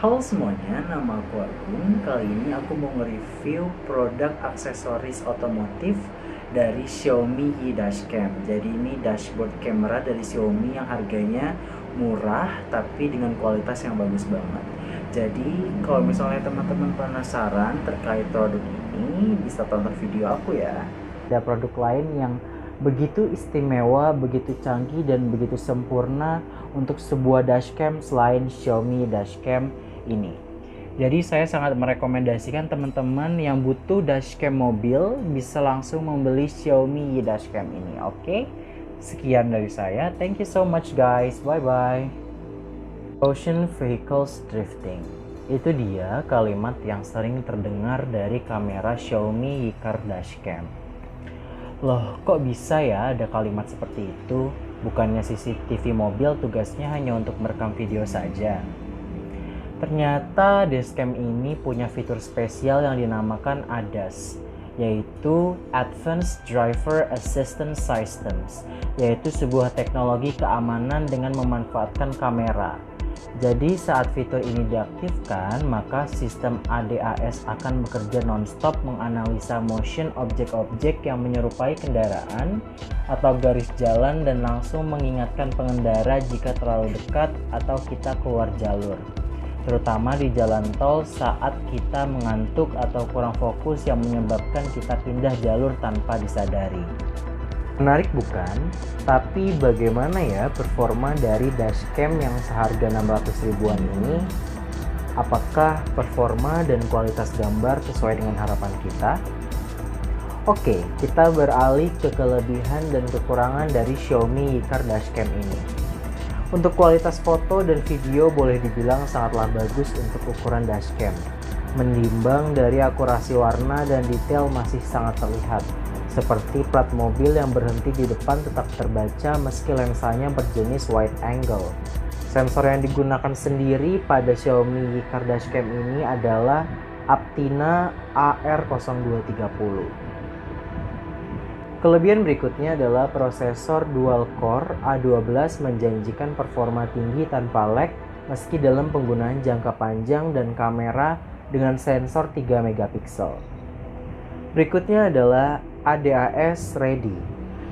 Halo semuanya, nama aku Agung. Kali ini aku mau nge-review produk aksesoris otomotif dari Xiaomi Mi Dashcam. Jadi ini dashboard camera dari Xiaomi yang harganya murah tapi dengan kualitas yang bagus banget. Jadi kalau misalnya teman-teman penasaran terkait produk ini, bisa tonton video aku ya. Ada produk lain yang begitu istimewa, begitu canggih, dan begitu sempurna untuk sebuah dashcam selain Xiaomi Dashcam ini. Jadi saya sangat merekomendasikan teman-teman yang butuh dashcam mobil bisa langsung membeli Xiaomi Dashcam ini. Oke, sekian dari saya. Thank you so much guys. Bye bye. Ocean Vehicles Drifting. Itu dia kalimat yang sering terdengar dari kamera Xiaomi Yicar Dashcam. Loh, kok bisa ya ada kalimat seperti itu? Bukannya CCTV mobil tugasnya hanya untuk merekam video saja. Ternyata dashcam ini punya fitur spesial yang dinamakan ADAS, yaitu Advanced Driver Assistance Systems, yaitu sebuah teknologi keamanan dengan memanfaatkan kamera. Jadi saat fitur ini diaktifkan, maka sistem ADAS akan bekerja non-stop menganalisa motion objek-objek yang menyerupai kendaraan atau garis jalan dan langsung mengingatkan pengendara jika terlalu dekat atau kita keluar jalur. Terutama di jalan tol saat kita mengantuk atau kurang fokus yang menyebabkan kita pindah jalur tanpa disadari. Menarik bukan? Tapi bagaimana ya performa dari dashcam yang seharga 600 ribuan ini? Apakah performa dan kualitas gambar sesuai dengan harapan kita? Oke, kita beralih ke kelebihan dan kekurangan dari Xiaomi Yicar Dashcam ini. Untuk kualitas foto dan video boleh dibilang sangatlah bagus untuk ukuran dashcam. Menimbang dari akurasi warna dan detail masih sangat terlihat. Seperti plat mobil yang berhenti di depan tetap terbaca meski lensanya berjenis wide angle. Sensor yang digunakan sendiri pada Xiaomi Yicar Dashcam ini adalah Aptina AR0230. Kelebihan berikutnya adalah prosesor dual core A12 menjanjikan performa tinggi tanpa lag meski dalam penggunaan jangka panjang dan kamera dengan sensor 3 megapiksel. Berikutnya adalah ADAS Ready.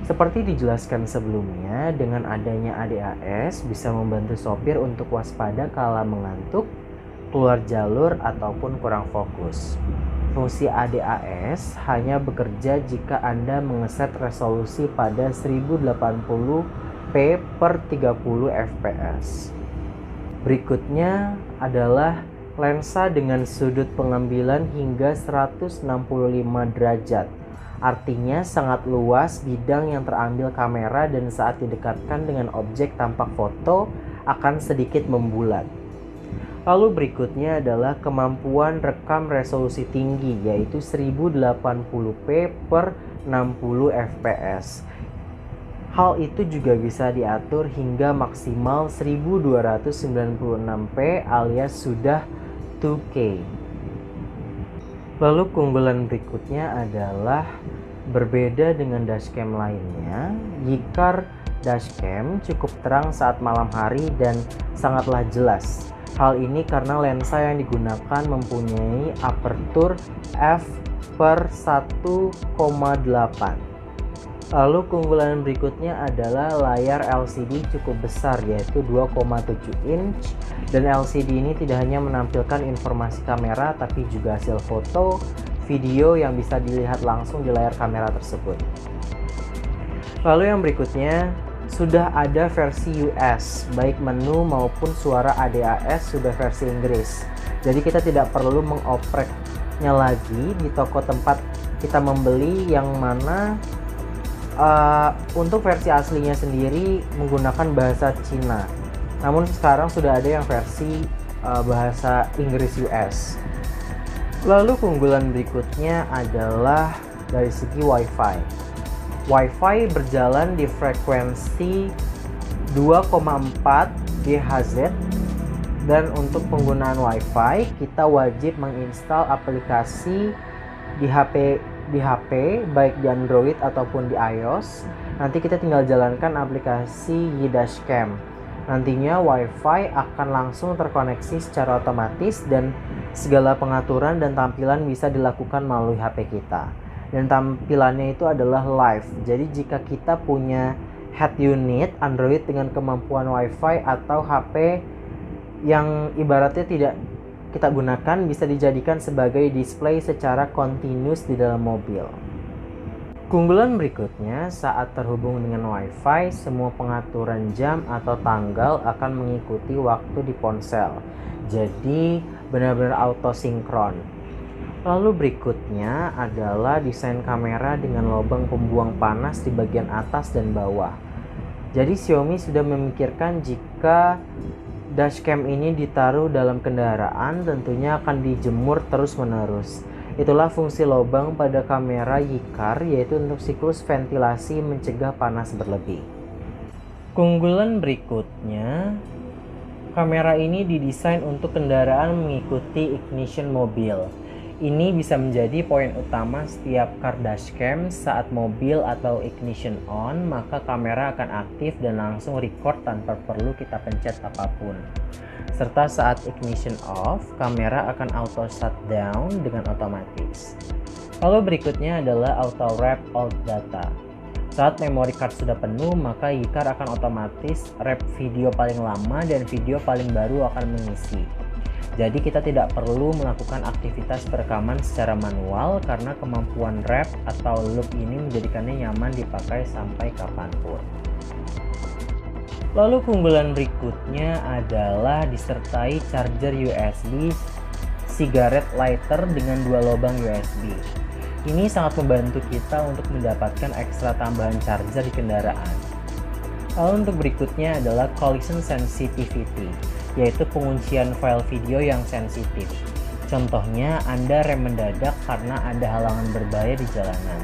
Seperti dijelaskan sebelumnya, dengan adanya ADAS bisa membantu sopir untuk waspada kala mengantuk, keluar jalur, ataupun kurang fokus. Fungsi ADAS hanya bekerja jika Anda mengeset resolusi pada 1080p per 30 fps. Berikutnya adalah lensa dengan sudut pengambilan hingga 165 derajat. Artinya sangat luas bidang yang terambil kamera dan saat didekatkan dengan objek tampak foto akan sedikit membulat. Lalu berikutnya adalah kemampuan rekam resolusi tinggi yaitu 1080p per 60 fps. Hal itu juga bisa diatur hingga maksimal 1296p alias sudah 2K. Lalu keunggulan berikutnya adalah berbeda dengan dashcam lainnya, Yicar Dashcam cukup terang saat malam hari dan sangatlah jelas. Hal ini karena lensa yang digunakan mempunyai apertur f per 1,8. Lalu keunggulan berikutnya adalah layar LCD cukup besar yaitu 2,7 inch dan LCD ini tidak hanya menampilkan informasi kamera tapi juga hasil foto, video yang bisa dilihat langsung di layar kamera tersebut. Lalu yang berikutnya, sudah ada versi US, baik menu maupun suara ADAS sudah versi Inggris. Jadi kita tidak perlu mengopreknya lagi di toko tempat kita membeli, yang mana untuk versi aslinya sendiri menggunakan bahasa Cina. Namun sekarang sudah ada yang versi bahasa Inggris US. Lalu keunggulan berikutnya adalah dari segi Wi-Fi. Wi-Fi berjalan di frekuensi 2,4 GHz dan untuk penggunaan Wi-Fi kita wajib menginstal aplikasi di HP baik di Android ataupun di iOS. Nanti kita tinggal jalankan aplikasi Yi Dashcam. Nantinya Wi-Fi akan langsung terkoneksi secara otomatis dan segala pengaturan dan tampilan bisa dilakukan melalui HP kita. Dan tampilannya itu adalah live. Jadi jika kita punya head unit Android dengan kemampuan Wi-Fi atau HP yang ibaratnya tidak kita gunakan, bisa dijadikan sebagai display secara continuous di dalam mobil. Keunggulan berikutnya, saat terhubung dengan Wi-Fi, semua pengaturan jam atau tanggal akan mengikuti waktu di ponsel. Jadi benar-benar auto sinkron. Lalu berikutnya adalah desain kamera dengan lubang pembuang panas di bagian atas dan bawah. Jadi Xiaomi sudah memikirkan jika dashcam ini ditaruh dalam kendaraan, tentunya akan dijemur terus-menerus. Itulah fungsi lubang pada kamera Yikar, yaitu untuk siklus ventilasi mencegah panas berlebih. Keunggulan berikutnya, kamera ini didesain untuk kendaraan mengikuti ignition mobil. Ini bisa menjadi poin utama setiap car dashcam. Saat mobil atau ignition on, maka kamera akan aktif dan langsung record tanpa perlu kita pencet apapun. Serta saat ignition off, kamera akan auto shutdown dengan otomatis. Lalu berikutnya adalah auto wrap all data. Saat memory card sudah penuh, maka Yikar akan otomatis wrap video paling lama dan video paling baru akan mengisi. Jadi kita tidak perlu melakukan aktivitas perekaman secara manual karena kemampuan wrap atau loop ini menjadikannya nyaman dipakai sampai kapanpun. Lalu keunggulan berikutnya adalah disertai charger USB cigarette lighter dengan 2 lubang USB. Ini sangat membantu kita untuk mendapatkan ekstra tambahan charger di kendaraan. Lalu untuk berikutnya adalah collision sensitivity, yaitu penguncian file video yang sensitif. Contohnya, Anda rem mendadak karena ada halangan berbahaya di jalanan.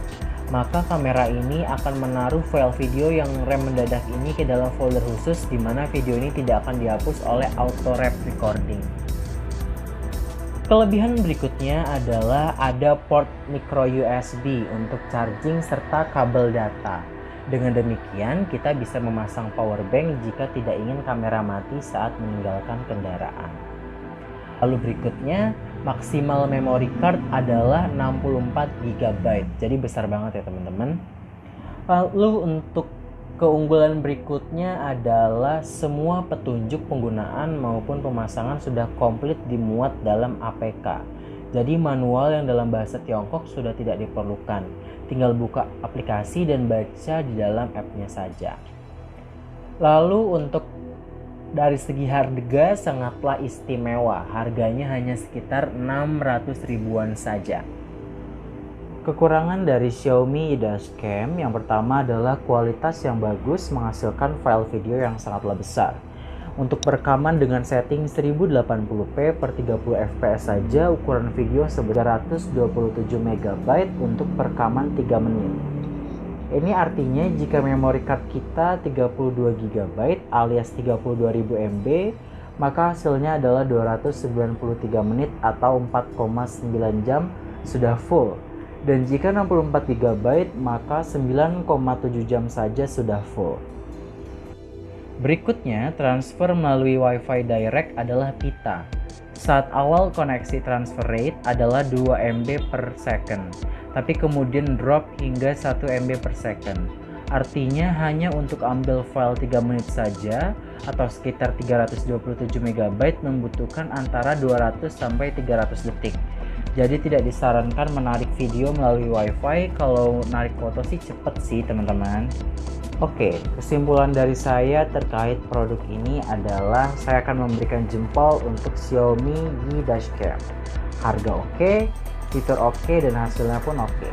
Maka kamera ini akan menaruh file video yang rem mendadak ini ke dalam folder khusus di mana video ini tidak akan dihapus oleh auto wrap recording. Kelebihan berikutnya adalah ada port micro USB untuk charging serta kabel data. Dengan demikian, kita bisa memasang power bank jika tidak ingin kamera mati saat meninggalkan kendaraan. Lalu berikutnya, maksimal memory card adalah 64 GB. Jadi besar banget ya teman-teman. Lalu untuk keunggulan berikutnya adalah semua petunjuk penggunaan maupun pemasangan sudah komplit dimuat dalam APK. Jadi manual yang dalam bahasa Tiongkok sudah tidak diperlukan. Tinggal buka aplikasi dan baca di dalam app-nya saja. Lalu untuk dari segi harga sangatlah istimewa. Harganya hanya sekitar 600 ribuan saja. Kekurangan dari Xiaomi dashcam yang pertama adalah kualitas yang bagus menghasilkan file video yang sangatlah besar. Untuk perekaman dengan setting 1080p per 30 fps saja, ukuran video sebesar 127 MB untuk perekaman 3 menit. Ini artinya jika memory card kita 32 GB alias 32.000 MB, maka hasilnya adalah 293 menit atau 4,9 jam sudah full. Dan jika 64 GB, maka 9,7 jam saja sudah full. Berikutnya, transfer melalui Wi-Fi Direct adalah pita. Saat awal koneksi transfer rate adalah 2 MB per second, tapi kemudian drop hingga 1 MB per second. Artinya hanya untuk ambil file 3 menit saja atau sekitar 327 MB membutuhkan antara 200 sampai 300 detik. Jadi tidak disarankan menarik video melalui Wi-Fi. Kalau narik foto sih cepet sih teman-teman. Oke, kesimpulan dari saya terkait produk ini adalah saya akan memberikan jempol untuk Xiaomi Mi Dashcam. Harga oke, fitur oke, dan hasilnya pun oke.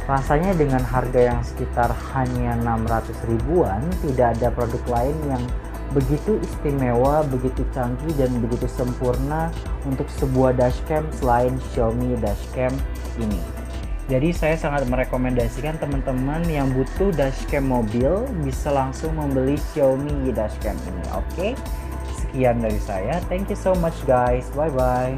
Rasanya dengan harga yang sekitar hanya 600 ribuan, tidak ada produk lain yang begitu istimewa, begitu canggih, dan begitu sempurna untuk sebuah dashcam selain Xiaomi Dashcam ini. Jadi saya sangat merekomendasikan teman-teman yang butuh dashcam mobil bisa langsung membeli Xiaomi Dashcam ini. Oke, sekian dari saya. Thank you so much guys. Bye bye.